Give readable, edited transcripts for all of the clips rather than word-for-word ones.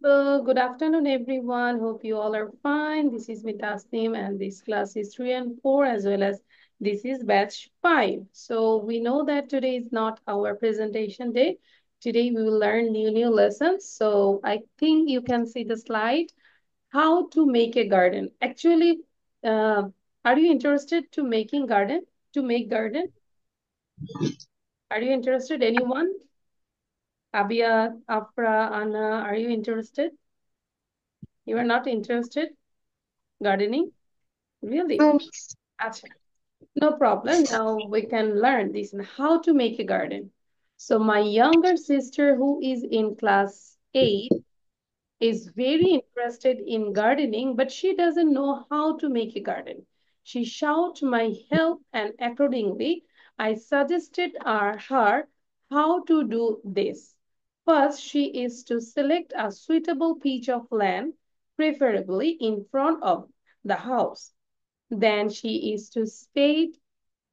Good afternoon, everyone. Hope you all are fine. This is Mitasnim, and this class is 3 and 4, as well as this is batch 5. So we know that today is not our presentation day. Today we will learn new lessons. So I think you can see the slide. How to make a garden. Actually, uh, are you interested to making garden? To make garden? Are you interested? Anyone? Abia, Afra, Anna, are you interested? You are not interested? Gardening? Really? No. Acha. No problem. Now we can learn this and how to make a garden. So my younger sister who is in class 8 is very interested in gardening, but she doesn't know how to make a garden. She sought my help and accordingly I suggested her how to do this. First, she is to select a suitable piece of land, preferably in front of the house. Then she is to spade.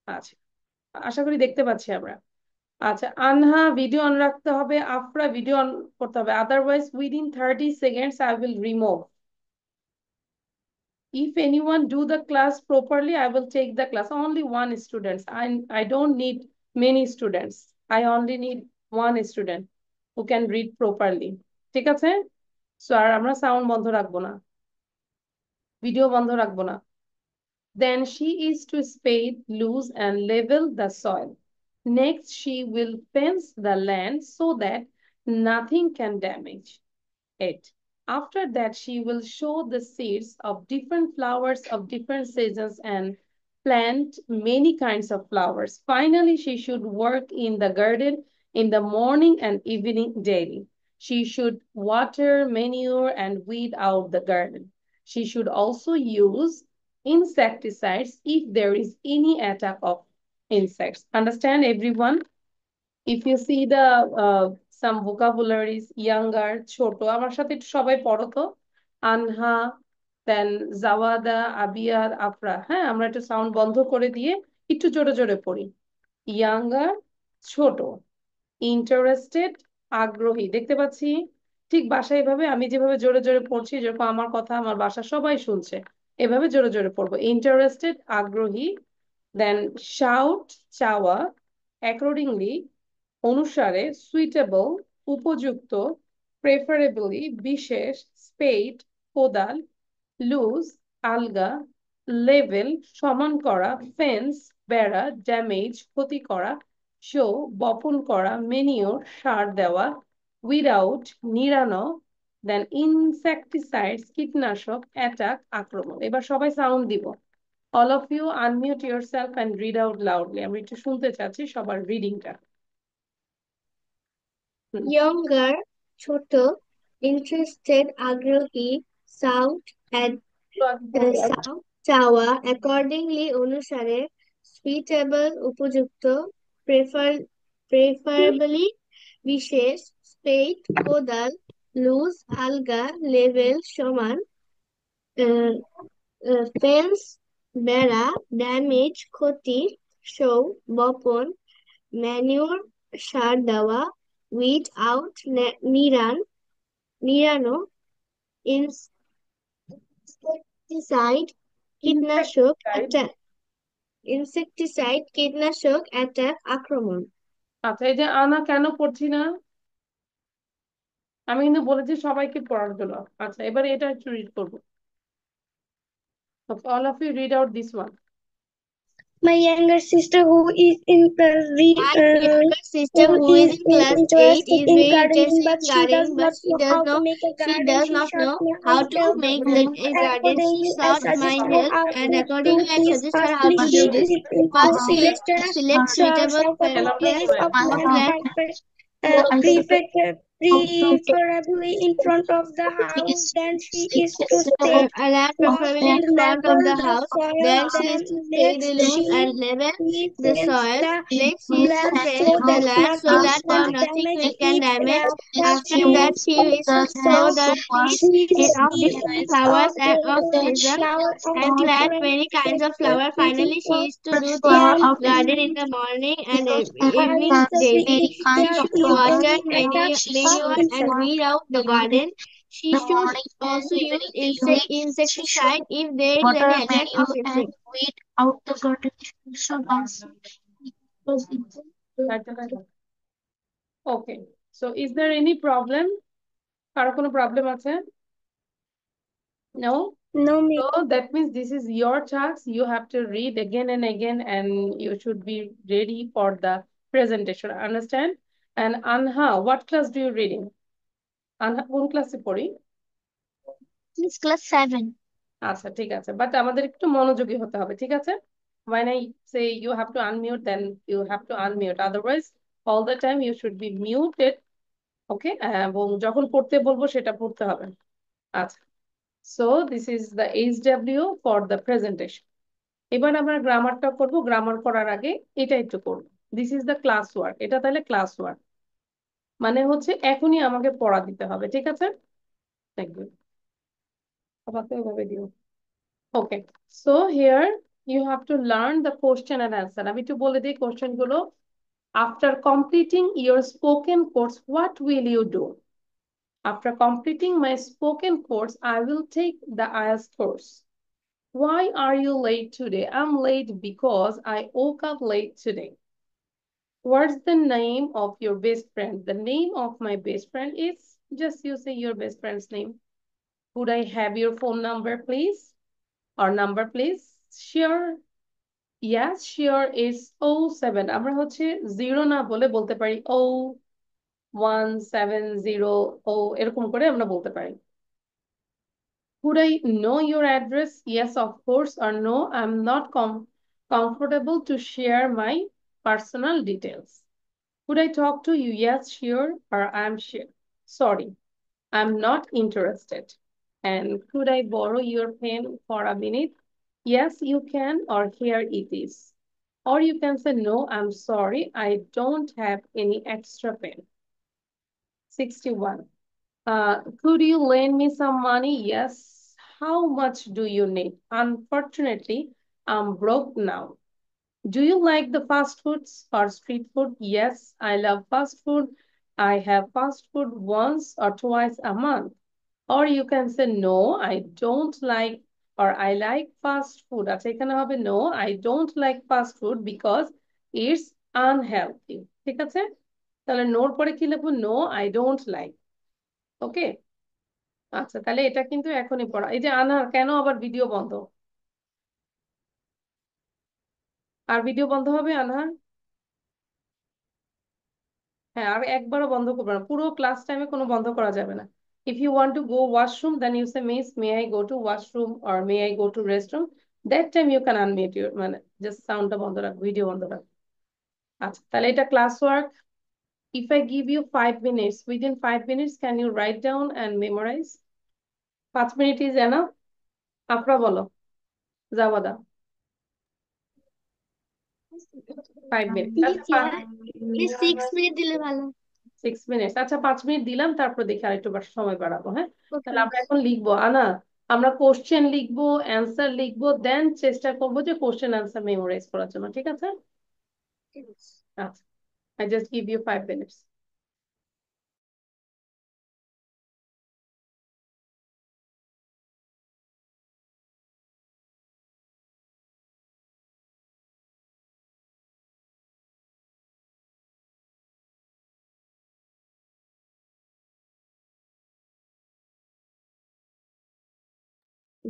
আচ্ছা আশা করি দেখতে পাচ্ছি আমরা আচ্ছা আনহা video on রাখতে হবে Afra video on করতে হবে otherwise within 30 seconds I will remove. If anyone do the class properly I will take the class. Only one student. I don't need many students. I only need one student who can read properly. ঠিক আছে? So আর আমরা sound বন্ধ রাখবো না, video বন্ধ রাখবো না. Then she is to spade, loose, and level the soil. Next, she will fence the land so that nothing can damage it. After that, she will show the seeds of different flowers of different seasons and plant many kinds of flowers. Finally, she should work in the garden in the morning and evening daily. She should water, manure, and weed out the garden. She should also use insecticides if there is any attack of insects. Understand, everyone? If you see the some vocabularies, younger, ছোট, আমার সাথে একটু সবাই পড়ো তো. আনহা, দেন জাওয়াদা, আবিয়ার, আফরা. হ্যাঁ, আমরা একটু সাউন্ড বন্ধ করে দিয়ে একটু জোরে জোরে পড়ি. ইয়াঙ্গার, ছোট, ইন্টারেস্টেড, আগ্রহী. দেখতে পাচ্ছি ঠিক বাসায় এভাবে আমি যেভাবে জোরে জোরে পড়ছি, যেরকম আমার কথা আমার বাসা সবাই শুনছে, এভাবে জোরে জোরে পড়বো. ইন্টারেস্টেড, আগ্রহী. দেন শাউট, চাওয়া. অ্যাকর্ডিংলি, অনুসারে. সুইটেবল, উপযুক্ত. প্রেফারেবলি, বিশেষ. স্পেড, কোদাল. লুজ, আলগা. লেভেল, সমান করা. ফেন্স, বেড়া. ড্যামেজ, ক্ষতি করা. শো, বপন করা. মেনিওর, সার দেওয়া. উইদাউট, নিরানো. দেন ইনসেক্টিসাইডস, কীটনাশক. অ্যাটাক, আক্রমণ. এবার সবাই সাউন্ড দিব. All of you unmute yourself and read out loudly. আমি একটু শুনতে চাচ্ছি সবার রিডিংটা. Younger, ছোট, interested, আগ্রহী, sought, sought, চাওয়া, accordingly, অনুসারে, suitable, উপযুক্ত, preferably, বিশেষ, spade, কোদাল, loose, আলগা, level, সমান, fence, বেড়া, damage, ক্ষতি, show, বপন, manure, সার দেওয়া, weed out, নিরানো, insecticide, কীটনাশক, attack, insecticide, কীটনাশক, attack, আক্রমণ। আচ্ছা, এই যে আনা কেন পড়ছি না, আমি কিন্তু বলেছি সবাইকে পড়ার জন্য. আচ্ছা, এবারে এটা একটু রিড করবো. All of you read out this one. My younger sister who is in class who is in class 8 interested is in very gardening, interested but in she does gardening, but not know how to make a she garden. does She not sought know my how help to and make a garden. She accordingly I sought my suggest help how and to accordingly do I this. suggest her how Firstly, to she do this. needs to First, select select a suitable suitable place of land, land. preferably in front of the house. Then she is to spade A land preferably in and front of level the the house. soil. Then she is Then to spade the next loose she and level the cleans soil. the Next she is to land fence so the that land so nothing that can nothing damage can it. damage. After She that is she is to sow so the she seeds of sees different of flowers and of the season flower of and plant different many kinds of texture flower. waiting Finally, she for is to do the garden in them. the morning and I evening will see daily. if there She is should water, any attack of manure, and insect. weed out the garden. She should also use insecticide if there is any attack of insect. Okay, so is there any problem? কারো কোনো problem আছে? No? No, So that means this is your task. You have to read again and again, and you should be ready for the presentation. Understand? And Anha, what class do you reading? Anha, কোন ক্লাসে পড়ি? Miss class 7. আচ্ছা, ঠিক আছে, but আমাদের একটু মনোযোগী হতে হবে, ঠিক আছে? When I say you have to unmute, then you have to unmute. Otherwise, all the time you should be muted. Okay? এবং যখন পড়তে বলবো সেটা পড়তে হবে। আচ্ছা, so this is the HW for the presentation. এবার আমরা গ্রামারটা করব। গ্রামার করার আগে এটা একটু করব। This is the class work. এটা তাহলে ক্লাস ওয়ার্ক মানে হচ্ছে এখনই আমাকে পড়া দিতে হবে, ঠিক আছে? Thank you. আমাকে ওইভাবে দিও। Okay, so here you have to learn the question and answer. আমি একটু বলে দিই কোশ্চেন গুলো। After completing your spoken course, what will you do? After completing my spoken course, I will take the IELTS course. Why are you late today? I'm late because I woke up late today. What's the name of your best friend? The name of my best friend is, just you say your best friend's name. Could I have your phone number, please? Or number, please? Sure. Yes, sure is 07. আমরা হচ্ছে 0 না বলে বলতে পারি 01700 এরকম করে আমরা বলতে পারি। Could I know your address? Yes, of course. Or no, I'm not comfortable to share my personal details. Could I talk to you? Yes, sure. Or I'm sure. Sorry, I'm not interested. And could I borrow your pen for a minute? Yes, you can. Or here it is. Or you can say, no, I'm sorry. I don't have any extra pen. 61. Could you lend me some money? Yes. How much do you need? Unfortunately, I'm broke now. Do you like the fast foods or street food? Yes, I love fast food. I have fast food once or twice a month. Or you can say, no, I don't like, or I like fast food. আচ্ছা, এখানে হবে no, I don't like fast food because it's unhealthy. ঠিক আছে? তাহলে নোর পরে কি লিখবো? No, I don't like. ওকে? আচ্ছা, তাহলে এটা কিন্তু এখনই পড়া। এই যে আনার, কেন আবার ভিডিও বন্ধ? আর ভিডিও বন্ধ হবে আনহার? হ্যাঁ, আর একবারও বন্ধ করবে না, পুরো ক্লাস টাইমে কোনো বন্ধ করা যাবে না। If you want to go washroom, then you say miss may I go to washroom or may I go to restroom, that time you can unmute your, মানে জাস্ট সাউন্ডটা বন্ধ রাখ, ভিডিও বন্ধ রাখ। আচ্ছা, তাহলে এটা class work. If I give you 5 minutes, within 5 minutes can you write down and memorise? 5 minute is enough? আপনারা বলো, জাওয়াদা। 5 মিনিট, আচ্ছা। Miss 6 minute দিলে ভালো। 6 মিনিট, আচ্ছা 5 মিনিট দিলাম, তারপর দেখি আরেকটু সময় বাড়াবো। হ্যাঁ, Okay, তাহলে আমরা এখন লিখবো আনা, আমরা কোশ্চেন লিখবো, অ্যান্সার লিখবো, দেন চেষ্টা করবো যে কোশ্চেন অ্যান্সার মেমোরাইজ করার জন্য, ঠিক আছে? miss. আচ্ছা, I just give you 5 minutes.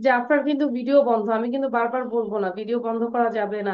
যে আপনার কিন্তু ভিডিও বন্ধ, আমি কিন্তু বারবার বলবো না, ভিডিও বন্ধ করা যাবে না।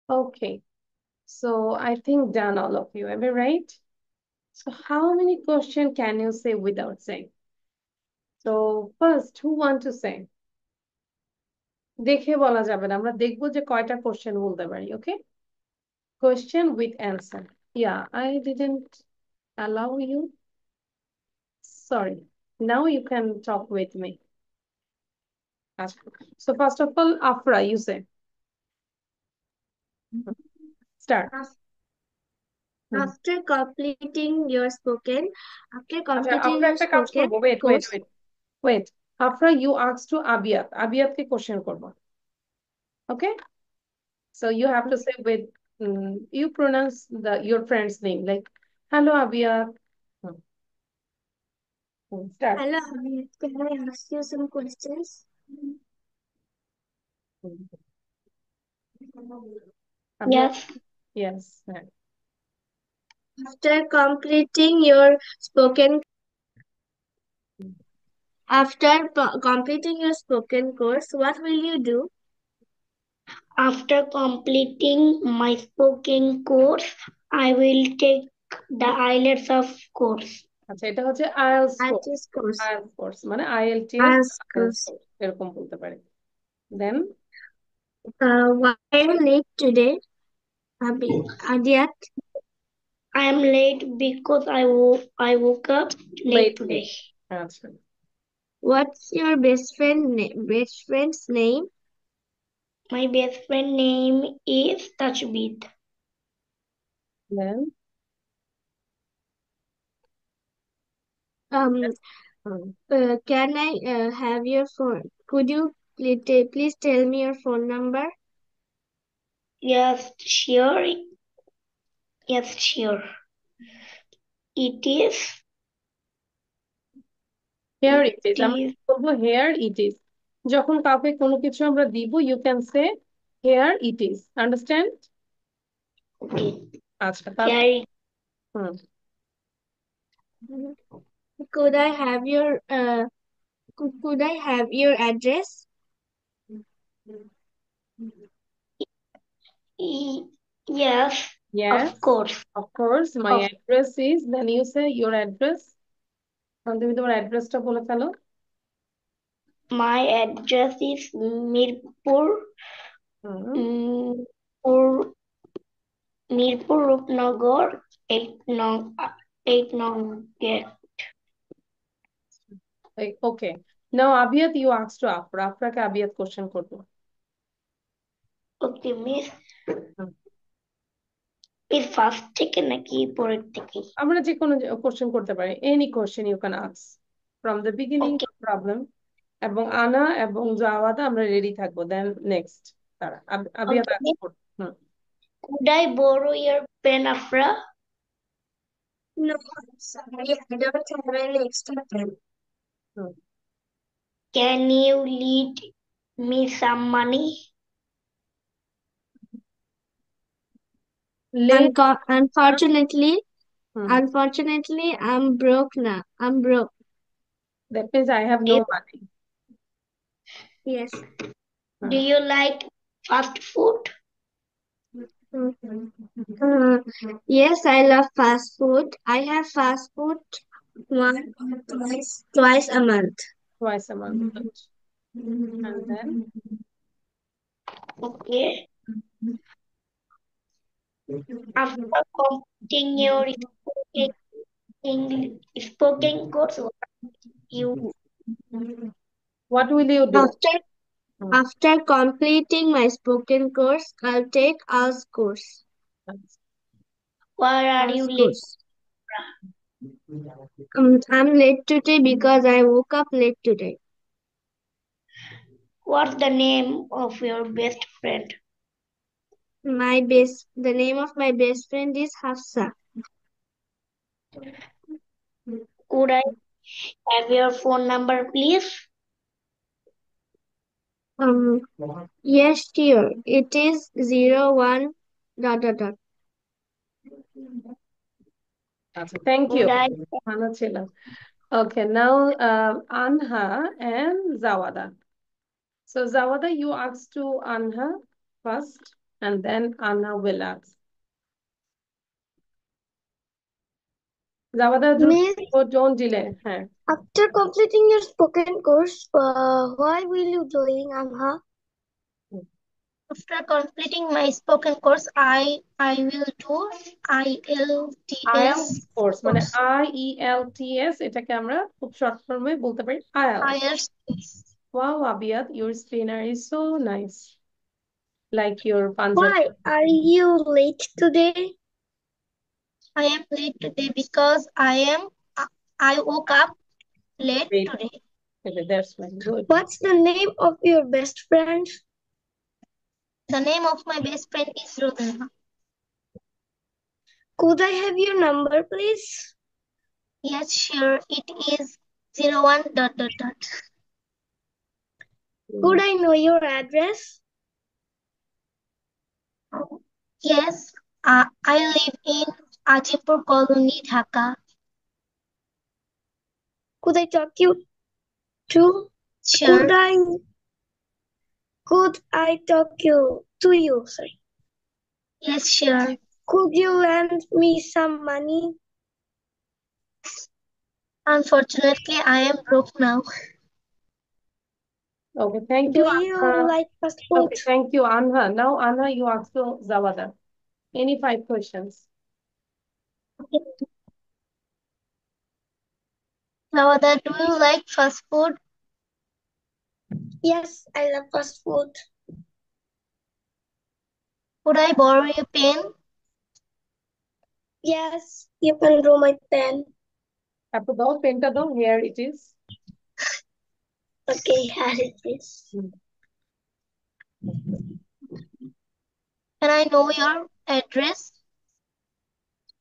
Okay. So I think done all of you. Am I right? So how many questions can you say without saying? So first, who want to say? দেখে বলা যাবে না, আমরা দেখবো যে কয়টা কোশ্চেন বলতে পারি, ওকে? Question with answer. Yeah, I didn't allow you. Sorry. Now you can talk with me. So first of all, Afra, you say. Start. After completing your spoken, after আচ্ছা, completing আমরা your একটা কাজ spoken করবো, wait, wait, course, wait, wait. Afra, you ask to Abiyat. Abiyatকে question করবো. Okay? So you have to say with, you pronounce your friend's name, like, hello, Abiyat. Start. hello, Hamid. Can I ask you some questions? Abiyat? Yes. Yes. Right. After completing your spoken, completing your spoken course, what will you do? After completing my spoken course, I will take the IELTS of course. আচ্ছা, এটা হচ্ছে IELTS course. IELTS course. IELTS course মানে IELTS, IELTS IELTS course. course এরকম বলতে পারি। Then Why are you late today, Adiyat? I am late because I woke up late today. আচ্ছা, What's your best friend's name? My best friend name is Tachbit. then Um, hmm, can I have your phone? Could you please tell me your phone number? Yes, sure. Yes, sure. It is. here it is. It আমরা is. বলবো here it is. যখন কাউকে কোনো কিছু আমরা দিব, you can say here it is. Understand? Okay. আচ্ছা, তারপর Here. Hmm, Could I have your could I have your address? Yes. yes, Of course. my Of address is, then you say your address. তুমি তোমার অ্যাড্রেসটা বলে ফেলো। My address is Mirpur. Mirpur, Mirpur Rupnagar 8 nong gate. Okay, now Abiyat, you ask to Afra. আফরাকে Abiyat question করবো। Okay, miss. Hmm, এর first থেকে নাকি পরের থেকে? আমরা যে কোনো কোশ্চেন করতে পারি, any question you can ask from the beginning, Okay. Problem. এবং আনা এবং জাওয়াদা আমরা রেডি থাকবো, দেন নেক্সট তারা আবিয়াত Okay. আস্ক করবে। হুম, Could I borrow your pen, Afra? No, sorry, I don't have any extra pen. হুম, Can you lend me some money? Let, Unfortunately, হুম, I'm broke now. I'm broke. That means I have no Yes. Money. Yes. Do you like fast food? Yes, I love fast food. I have fast food twice a month. Twice a month. Good. And then Okay. After completing your spoken course, you what will you do? After Hmm. after completing my spoken course, I'll take ALS course. where are you ALS late? course. I'm late today because I woke up late today. What's the name of your best friend? The name of my best friend is Hafsa. Could I have your phone number, please? Yes, sure. It is 01 dot dot dot. আচ্ছা, thank you. Could I? ভালো ছিল। Okay, now Anha and Zawada. So Zawada, you ask to Anha first. and then Anna will ask. Zawada, Miss, don't delay. হ্যাঁ। after completing your spoken course, why will you join AMHA? After completing my spoken course, I will do IELTS IELTS course মানে course. IELTS, এটাকে আমরা খুব short ফর্মে বলতে পারি IELTS. IELTS. Wow, Abiyat, your spinner is so nice. Like your Punjabi. Why are you late today? I am late today because I woke up late Wait. today. Okay, that's fine. Good. What's the name of your best friend? The name of my best friend is Rudana. Could I have your number, please? Yes, sure. It is 01 dot dot dot. Could I know your address? Yes, I live in Ajipur Colony, Dhaka. Could I talk you to? Sure. Could I talk you to you? Sorry. Yes, sure. Could you lend me some money? Unfortunately, I am broke now. Okay, thank Do you, you Anha. like fast food? Okay, thank you, Anha. Now, Anha, you ask to Zawada. Any 5 questions? Zawada, do you like fast food? Yes, I love fast food. Could I borrow your pen? Yes, you can draw my pen. Apple daw, penta daw, here it is. Okay, here it is. Can I know your address?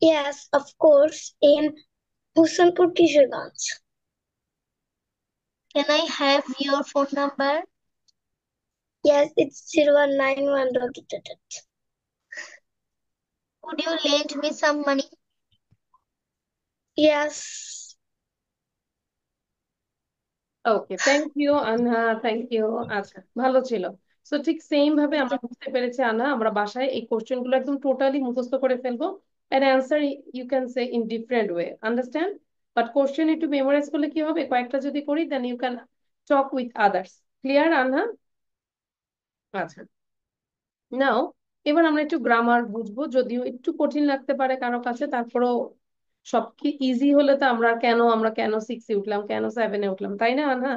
Yes, of course, in Husanpur Kisharganj. Can I have your phone number? Yes, it's 0191 dot dot dot dot. Could you lend me some money? Yes. Okay, thank you আনহা, thank you. আচ্ছা, ভালো ছিল। So ঠিক same ভাবে আমরা বুঝতে পেরেছি আনহা, আমরা বাসায় এই কোশ্চেন গুলো একদম টোটালি মুখস্থ করে ফেলবো, and answer you can say in different way, understand? But question একটু মেমোরাইজ করলে কি হবে, কয়েকটা যদি করি then you can talk with others. Clear আনহা? আচ্ছা, নাও এবার আমরা একটু গ্রামার বুঝবো, যদিও একটু কঠিন লাগতে পারে কারো কাছে, তারপরেও সব কি ইজি হলে তো আমরা কেন 6-এ উঠলাম, কেন 7-এ উঠলাম, তাই না? না,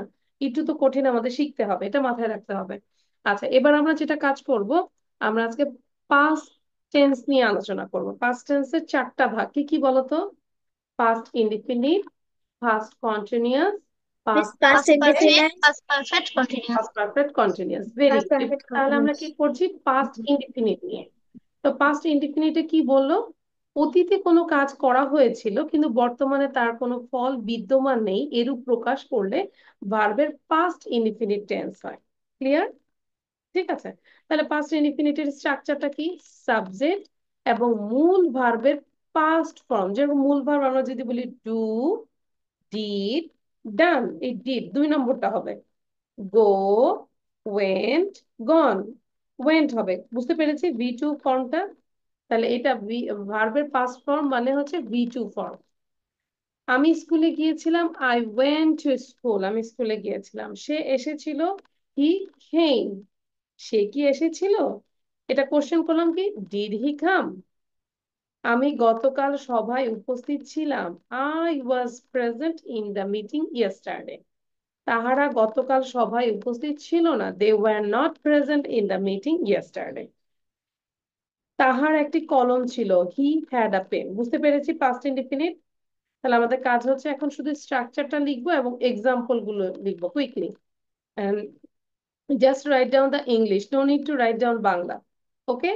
একটু তো কঠিন আমাদের শিখতে হবে, এটা মাথায় রাখতে হবে। আচ্ছা, এবার আমরা যেটা কাজ করব, আমরা আজকে পাস্ট টেন্স নিয়ে আলোচনা করব। পাস্ট টেন্সের 4টা ভাগ কি কি বলতো? Past indefinite, past continuous, Miss, past past indefinite. Past perfect continuous. Past perfect continuous. Very Past good. perfect তাহলে আমরা continuous. কি করছি? পাস্ট ইনডিফিনিট নিয়ে। তো পাস্ট ইনডিফিনিটে কি বললো? অতীতে কোনো কাজ করা হয়েছিল কিন্তু বর্তমানে তার কোনো ফল বিদ্যমান নেই, এরূপ প্রকাশ করলে ভার্বের পাস্ট ইনডিফিনিট টেন্স হয়। ক্লিয়ার? ঠিক আছে, তাহলে পাস্ট ইনডিফিনিটের স্ট্রাকচারটা কি? সাবজেক্ট এবং মূল ভার্বের পাস্ট ফর্ম। যেরকম মূল ভার্ব আমরা যদি বলি ডু, ডিড, ডান, এই ডিড 2 নম্বরটা হবে গো, ওয়েন্ট, গন। ওয়েন্ট হবে, বুঝতে পেরেছি, V2 ফর্মটা। তাহলে এটা ভার্বের পাস্ট ফর্ম মানে হচ্ছে V2 ফর্ম। আমি স্কুলে গিয়েছিলাম, আই ওয়েন্ট টু স্কুল, আমি স্কুলে গিয়েছিলাম। সে এসেছিল, হি কেম, সে কি এসেছিল? এটা কোশ্চেন করলাম কি, ডিড হি কাম? আমি গতকাল সভায় উপস্থিত ছিলাম, I was present in the meeting yesterday. তাহারা গতকাল সভায় উপস্থিত ছিল না, they were not present in the meeting yesterday. তাহার একটি কলম ছিল, হি হ্যাড আ পেন। বুঝতে পেরেছি পাস্ট ইনডিফিনিট। তাহলে আমাদের কাজ হচ্ছে এখন শুধু স্ট্রাকচারটা লিখবো এবং এক্সাম্পল গুলো লিখবো quickly, and just write down the English, no need to write down Bangla. Okay,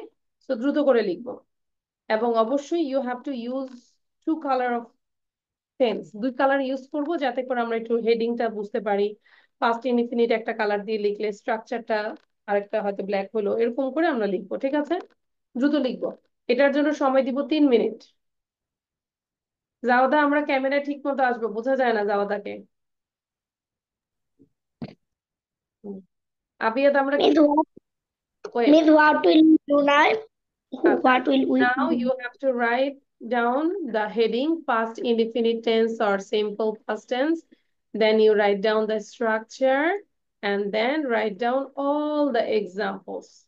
so দ্রুত করে লিখবো। এবং অবশ্যই you have to use 2 colour of pens, 2 colour use করবো যাতে করে আমরা একটু হেডিংটা বুঝতে পারি। পাস্ট ইনডিফিনিট একটা কালার দিয়ে লিখলে স্ট্রাকচারটা আরেকটা হয়তো ব্ল্যাক হলো, এরকম করে আমরা লিখবো। ঠিক আছে, দ্রুত লিখবো। এটার জন্য সময় দিব 3 মিনিট। জাওদা, আমরা ক্যামেরায় ঠিক মতো আসবো, বোঝা যায় না জাওদাকে। আবিয়াদ, আমরা কি wait. Miss, what will you do now? Okay. What will we Now do? you have to write down the heading, past indefinite tense or simple past tense. Then you write down the structure and then write down all the examples.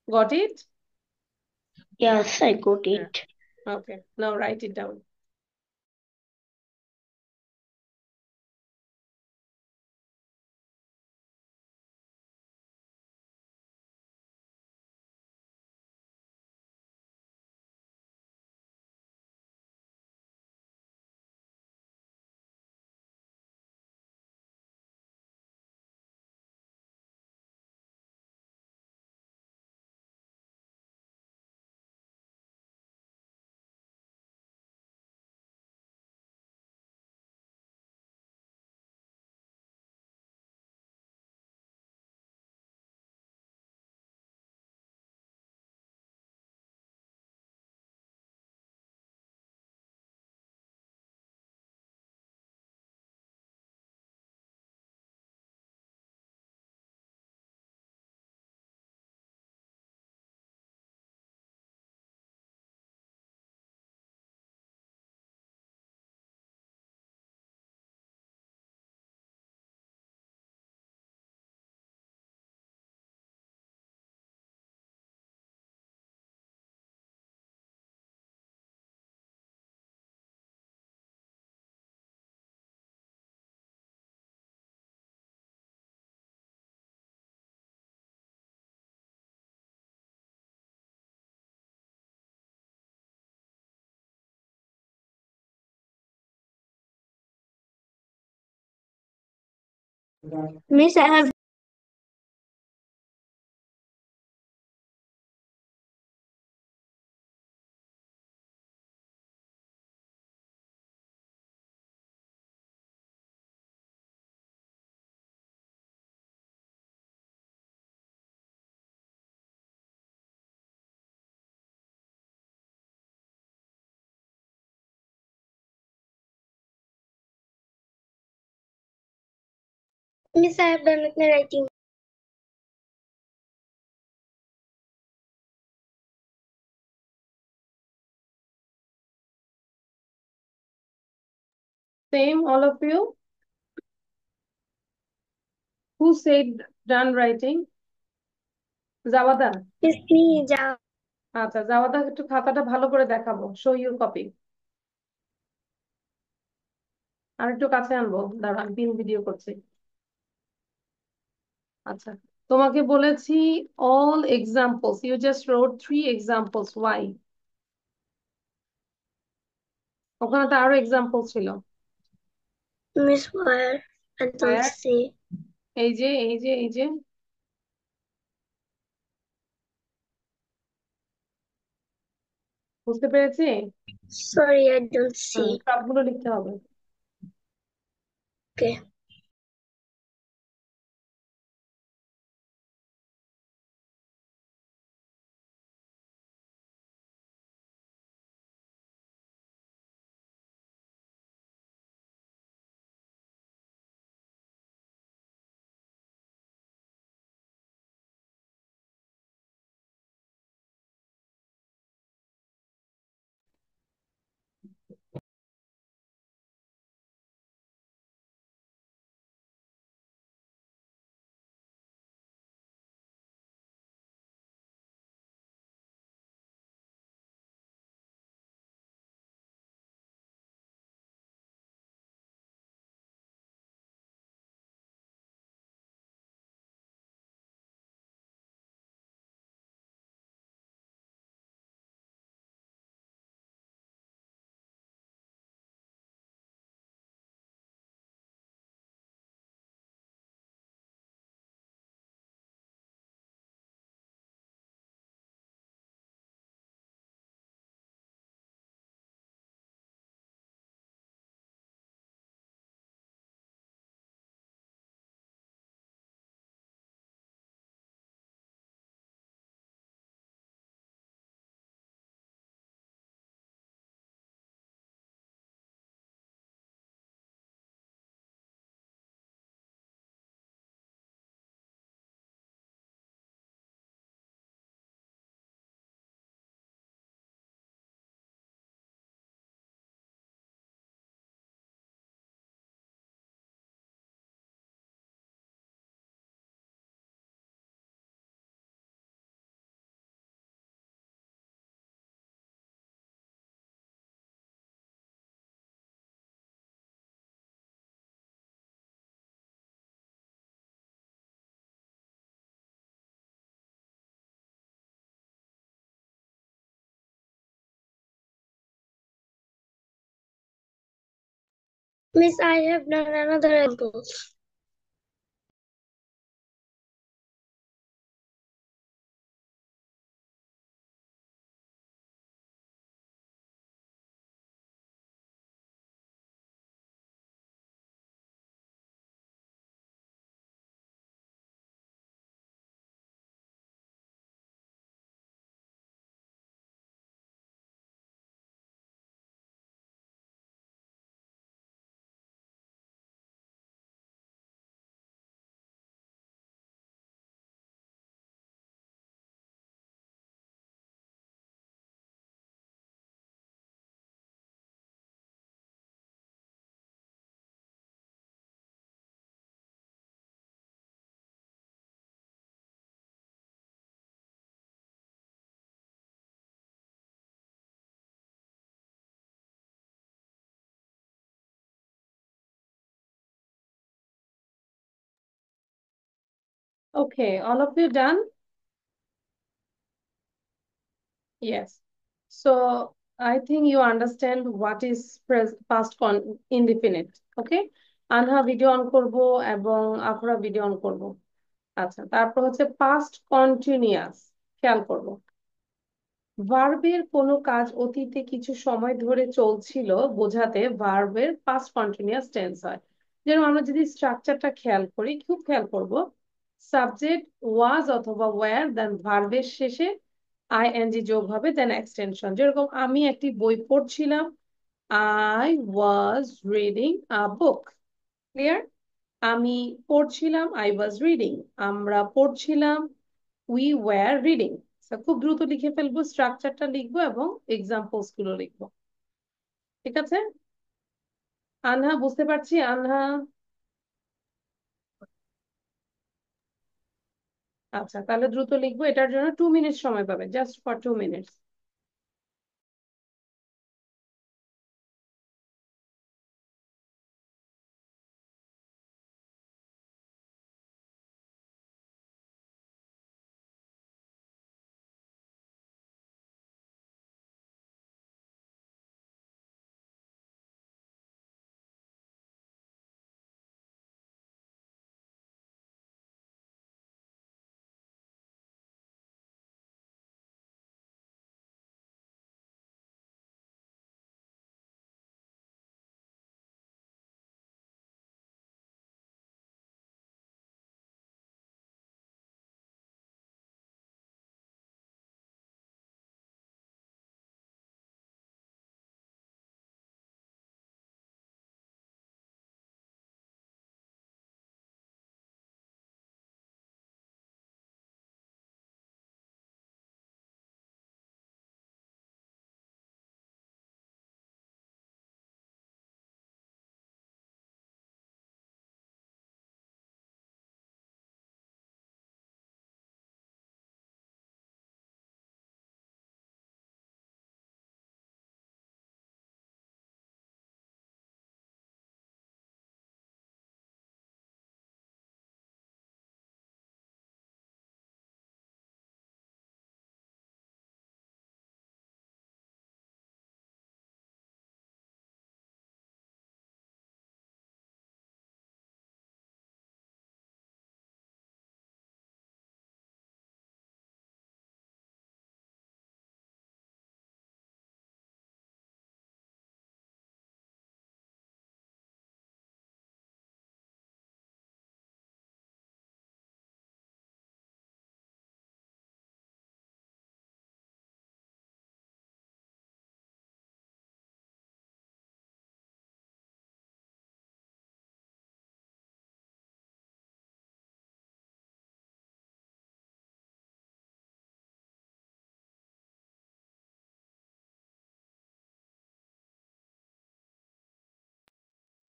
Got it? Yes, I got Yeah. it. Okay, now write it down. Miss, I have Miss, I have done with my writing. Same, all of you? Who said done writing? Zawada? Miss, me, ja. আচ্ছা, জাওয়াদা একটু খাতাটা ভালো করে দেখাবো। Show your copy. আর একটু কাছে আনবো, দাঁড়া আমি পিন ভিডিও করছি। আচ্ছা, তোমাকে বলেছি all examples, you just wrote 3 examples, why? ওখানে তো আরো এক্সাম্পল ছিল। Miss, where? I don't Where? see. এই যে এই যে এই যে, বুঝতে পেরেছি? Sorry, I don't see. সবগুলো লিখতে হবে। Okay. Miss, I have done another example. Okay, all of you done? Yes. So I think you understand what is past indefinite. Okay? আনহা ভিডিও অন করব এবং আফরা ভিডিও অন করব। আচ্ছা, তারপর হচ্ছে পাস্ট কন্টিনিউয়াস। খেয়াল করব। ভার্বের কোনো কাজ অতীতে কিছু সময় ধরে চলছিল বোঝাতে ভার্বের পাস্ট কন্টিনিউয়াস টেন্স হয়। যেরকম আমরা যদি স্ট্রাকচারটা খেয়াল করি, খুব খেয়াল করব, সাবজেক্ট ওয়াজ অথবা ওয়্যার, দেন ভার্বের শেষে আইএনজি যোগ হবে, দেন এক্সটেনশন। যেরকম আমি একটি বই পড়ছিলাম, I was reading a book. Clear? আমি পড়ছিলাম, আই ওয়াজ রিডিং। আমরা পড়ছিলাম, উই ওয়্যার রিডিং। খুব দ্রুত লিখে ফেলবো, স্ট্রাকচারটা লিখবো এবং এক্সাম্পলস গুলো লিখবো। ঠিক আছে? আনহা, বুঝতে পারছি আনহা? আচ্ছা, তাহলে দ্রুত লিখবো। এটার জন্য 2 মিনিট সময় পাবে, just for 2 minutes.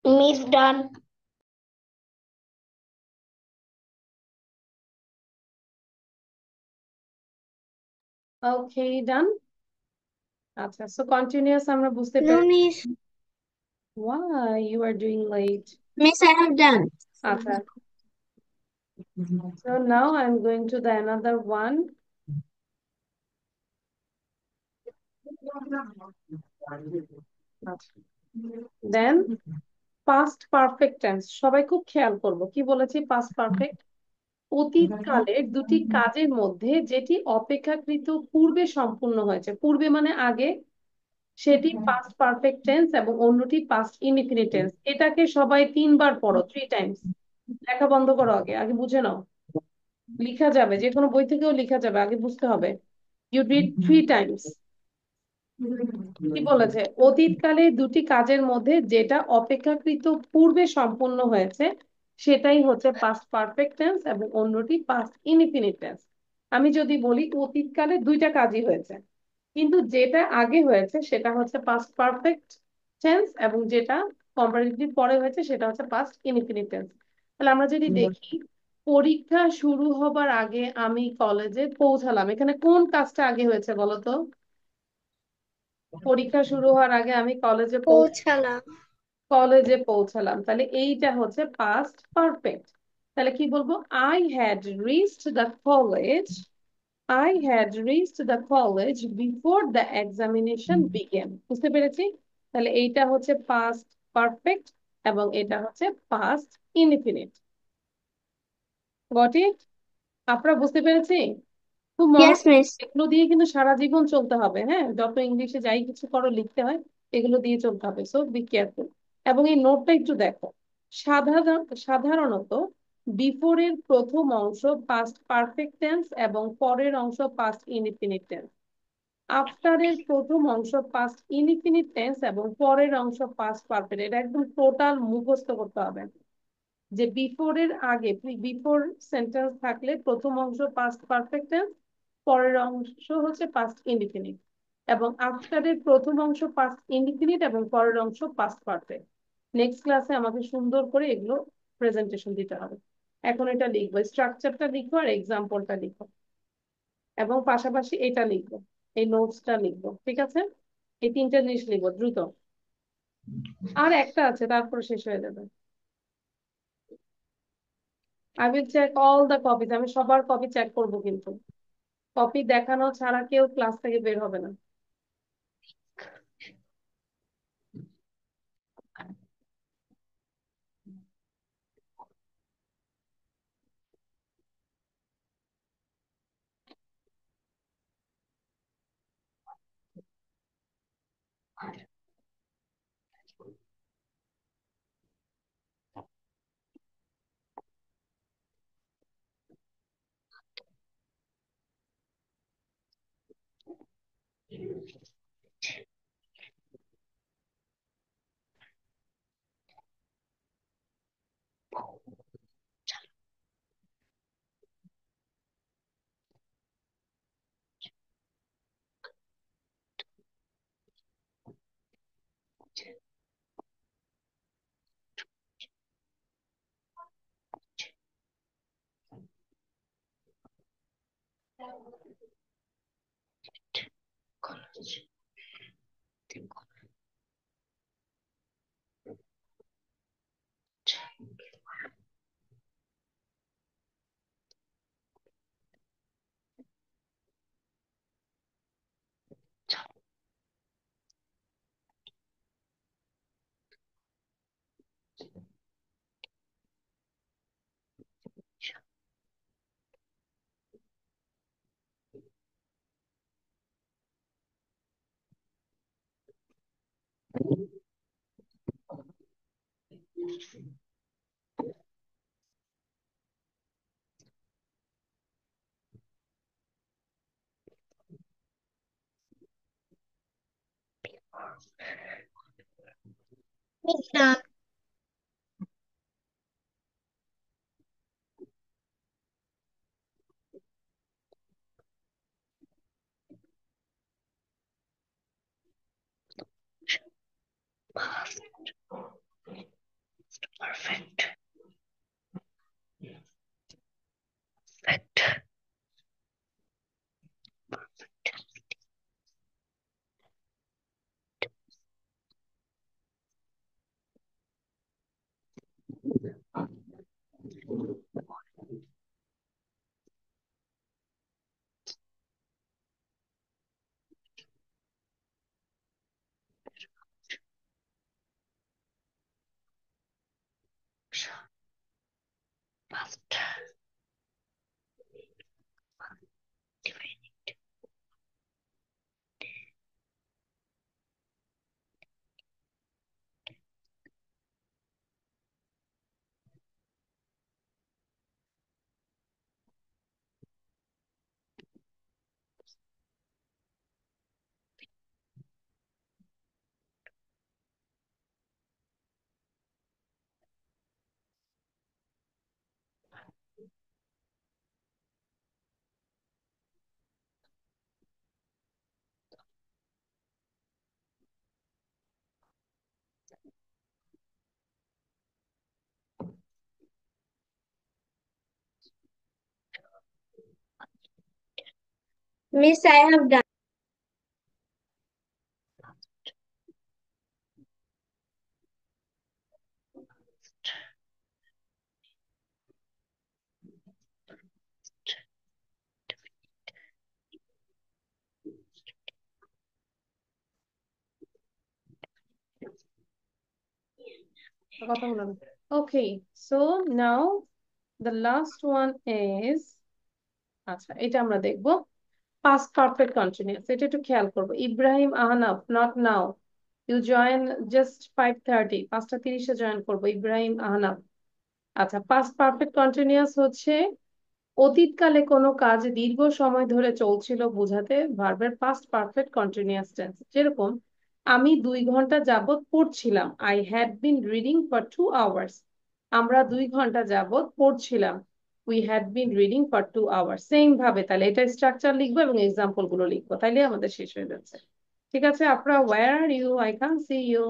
Miss, done. ওকে, ডান। আচ্ছা, সো কন্টিনিউয়াস আমরা বুঝতে No, পেরেছি। Miss. Why you are doing late? Miss, I have done. আচ্ছা, so now I'm going to the another one. আচ্ছা, then পাস্ট পারফেক্ট টেন্স, সবাই খুব খেয়াল করবো কি বলেছি, পাস্ট পারফেক্ট। অতীতকালের দুটি কাজের মধ্যে যেটি অপেক্ষাকৃত পূর্বে সম্পূর্ণ হয়েছে, পূর্বে মানে আগে, সেটি পাস্ট পারফেক্ট টেন্স এবং অন্যটি পাস্ট ইনডিফিনিট টেন্স। এটাকে সবাই 3 বার পড়ো, 3 টাইমস। লেখা বন্ধ করো, আগে আগে বুঝে নাও। লিখা যাবে, যে কোনো বই থেকেও লিখা যাবে, আগে বুঝতে হবে। You read 3 times. কি বলেছে, অতীতকালে দুটি কাজের মধ্যে যেটা অপেক্ষাকৃত পূর্বে সম্পন্ন হয়েছে সেটাই হচ্ছে পাস্ট পারফেক্ট টেন্স এবং অন্যটি পাস্ট ইনডিফিনিট টেন্স। আমি যদি বলি অতীতকালে 2টা কাজই হয়েছে, কিন্তু যেটা আগে হয়েছে সেটা হচ্ছে পাস্ট পারফেক্ট টেন্স এবং যেটা কম্পারেটিভলি পরে হয়েছে সেটা হচ্ছে পাস্ট ইনডিফিনিট টেন্স। তাহলে আমরা যদি দেখি, পরীক্ষা শুরু হবার আগে আমি কলেজে পৌঁছালাম, এখানে কোন কাজটা আগে হয়েছে বলো তো? পরীক্ষা শুরু হওয়ার আগে আমি পৌঁছালাম। কলেজে পৌঁছালাম, তাহলে এইটা হচ্ছে পাস্ট পারফেক্ট। তাহলে কি বলবো, I had reached the college, I had reached the college before the examination began. বুঝতে পেরেছি? তাহলে এইটা হচ্ছে পাস্ট পারফেক্ট এবং এটা হচ্ছে পাস্ট ইনডিফিনিট। Got it? আপনারা বুঝতে পেরেছি? খুব Yes, মনোযোগ, miss. এগুলো দিয়ে কিন্তু সারা জীবন চলতে হবে। হ্যাঁ, যত ইংলিশে যাই কিছু করো লিখতে হয়, এগুলো দিয়ে চলতে হবে, সো বি কেয়ারফুল। এবং এই নোটটা একটু দেখো। সাধারণত বিফোরের প্রথম অংশ পাস্ট পারফেক্ট টেন্স এবং পরের অংশ পাস্ট ইনডিফিনিট টেন্স। আফটারের প্রথম অংশ পাস্ট ইনডিফিনিট টেন্স এবং পরের অংশ পাস্ট পারফেক্ট। এটা একদম টোটাল মুখস্থ করতে হবে যে বিফোর এর আগে, বিফোর সেন্টেন্স থাকলে প্রথম অংশ পাস্ট পারফেক্ট টেন্স, পরের অংশ হচ্ছে পাস্ট ইনডিফিনিট, এবং আফটার এর প্রথম অংশ পাস্ট ইনডিফিনিট এবং পরের অংশ পাস্ট পারফেক্ট। নেক্সট ক্লাসে আমাকে সুন্দর করে এগুলো প্রেজেন্টেশন দিতে হবে। এখন এটা লিখবো, স্ট্রাকচারটা লিখবো আর এক্সাম্পলটা লিখবো, এবং পাশাপাশি এটা লিখবো, এই নোটসটা লিখবো। ঠিক আছে? এই 3টা জিনিস লিখবো দ্রুত। আর একটা আছে, তারপর শেষ হয়ে যাবে। I will check all the copies, আমি সবার কপি চেক করবো, কিন্তু কপি দেখানো ছাড়া কেউ ক্লাস থেকে বের হবে না। Miss done. Perfect. Miss, I have done. কথা বলো না। Okay, so now the last one is, আচ্ছা এটা আমরা দেখবো past perfect continuous। এটা একটু খেয়াল করবো। Ibrahim Ahnaf, not now, you join just 5:30, 5:30 join করবো। ইব্রাহিম আহনাফ। আচ্ছা, past perfect continuous হচ্ছে অতীতকালে কোনো কাজ দীর্ঘ সময় ধরে চলছিল বোঝাতে ভার্বের পাস্ট পারফেক্ট কন্টিনিউয়াস টেন্স। যেরকম আমি 2 ঘন্টা যাবত পড়ছিলাম, I had been reading for 2 hours. আমরা 2 ঘন্টা যাবত পড়ছিলাম, we had been reading for 2 hours. Same ভাবে তাহলে এটা স্ট্রাকচার লিখবো এবং এক্সাম্পল গুলো লিখবো, তাইলে আমাদের শেষ হয়ে যাচ্ছে। ঠিক আছে, আপনারা where are you, I can see you.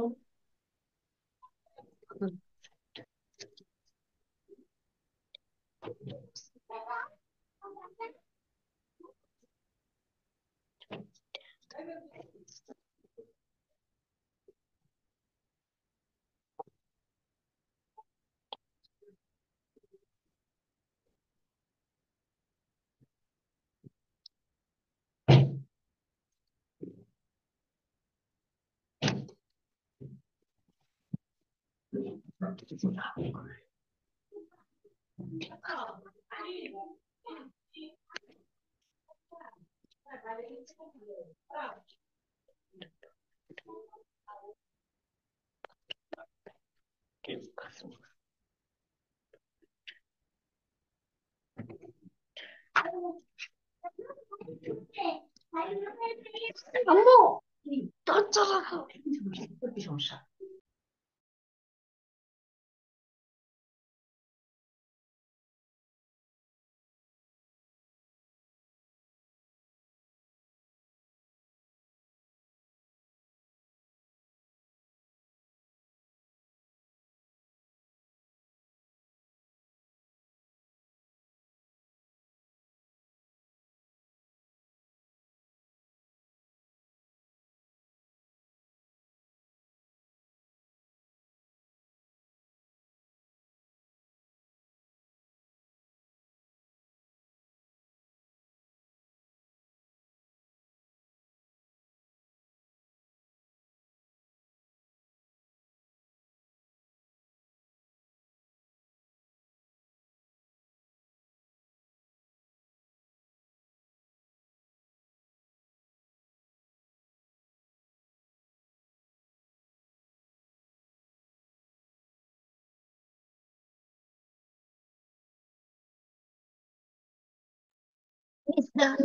It's done.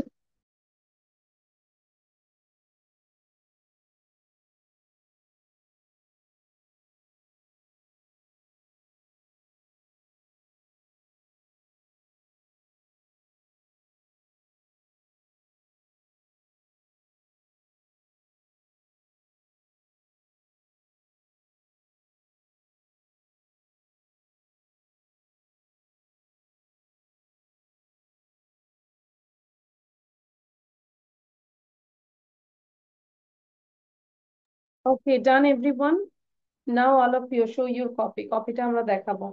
Okay, done everyone. Now all of you show your copy. কপিটা আমরা দেখাবো।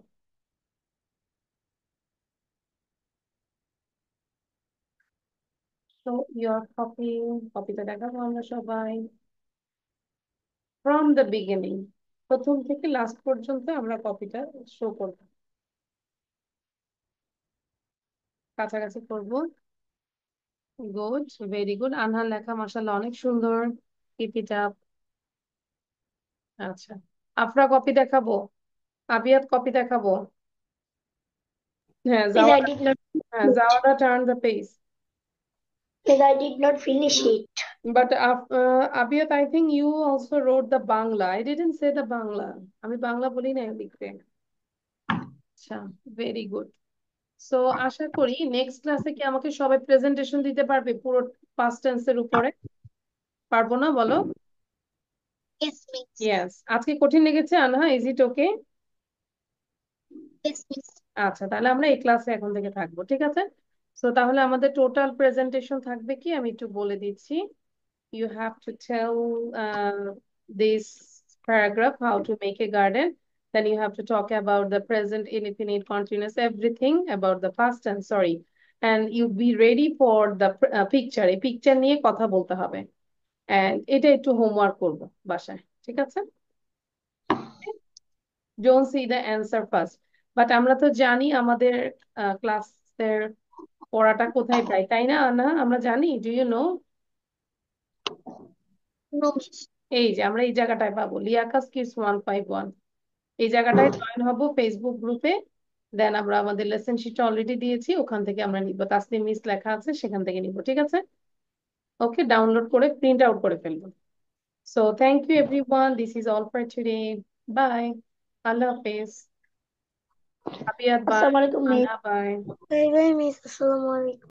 Show your copy. কপিটা দেখাবো আমরা সবাই। From the beginning, প্রথম থেকে লাস্ট পর্যন্ত আমরা কপিটা শো করবো। কাছাকাছি করব। Good, very good. আনহার লেখা মাশাআল্লাহ অনেক সুন্দর। Keep it up. আচ্ছা, আফরা কপি দেখাবো, আবিয়াত কপি দেখাবো। হ্যাঁ, Miss, I Jawada. did not হ্যাঁ, finish. Jawada turn the page. Miss, I did not finish it. But Abiyat, I think you also wrote the Bangla. I didn't say the Bangla. আমি বাংলা বলি না লিখতে। আচ্ছা, ভেরি গুড। সো আশা করি next ক্লাসে কি আমাকে সবাই প্রেজেন্টেশন দিতে পারবে পুরো পাস্ট টেন্সের উপরে? পারবো না বলো? Yes, miss. ইয়েস। আজকে কঠিন লেগেছে আনহা? Is it okay? Yes, miss. আচ্ছা, তাহলে আমরা এই ক্লাসে এখন থেকে থাকবো, ঠিক আছে? সো তাহলে আমাদের টোটাল প্রেজেন্টেশন থাকবে কি আমি একটু বলে দিচ্ছি। You have to tell this paragraph how to make a garden. Then you have to talk about the present indefinite continuous, everything about the past tense, sorry. And you be ready for the picture. এই picture নিয়ে কথা বলতে হবে। And এটা একটু homework করবো বাসায়, ঠিক আছে? Don't see the answer first. But আমরা তো জানি আমাদের ক্লাসের পড়াটা কোথায় পাই, তাই না না? আমরা জানি, do you know? No, miss. এই যে আমরা এই জায়গাটায় পাবো, লিয়াকাস কিডস 151। এই জায়গাটায় জয়েন হব ফেসবুক গ্রুপে। দেন আমরা আমাদের লেসন শিটটা অলরেডি দিয়েছি, ওখান থেকে আমরা নিব, তাসনিম মিস লেখা আছে সেখান থেকে নিব, ঠিক আছে? ওকে, ডাউনলোড করে প্রিন্ট আউট করে ফেলবো। So thank you everyone, this is all for today. Bye, আল্লাহ হাফেজ। Abiyat bye, Assalamualaikum, Miss. Anha bye. Bye bye, Miss. Assalamualaikum.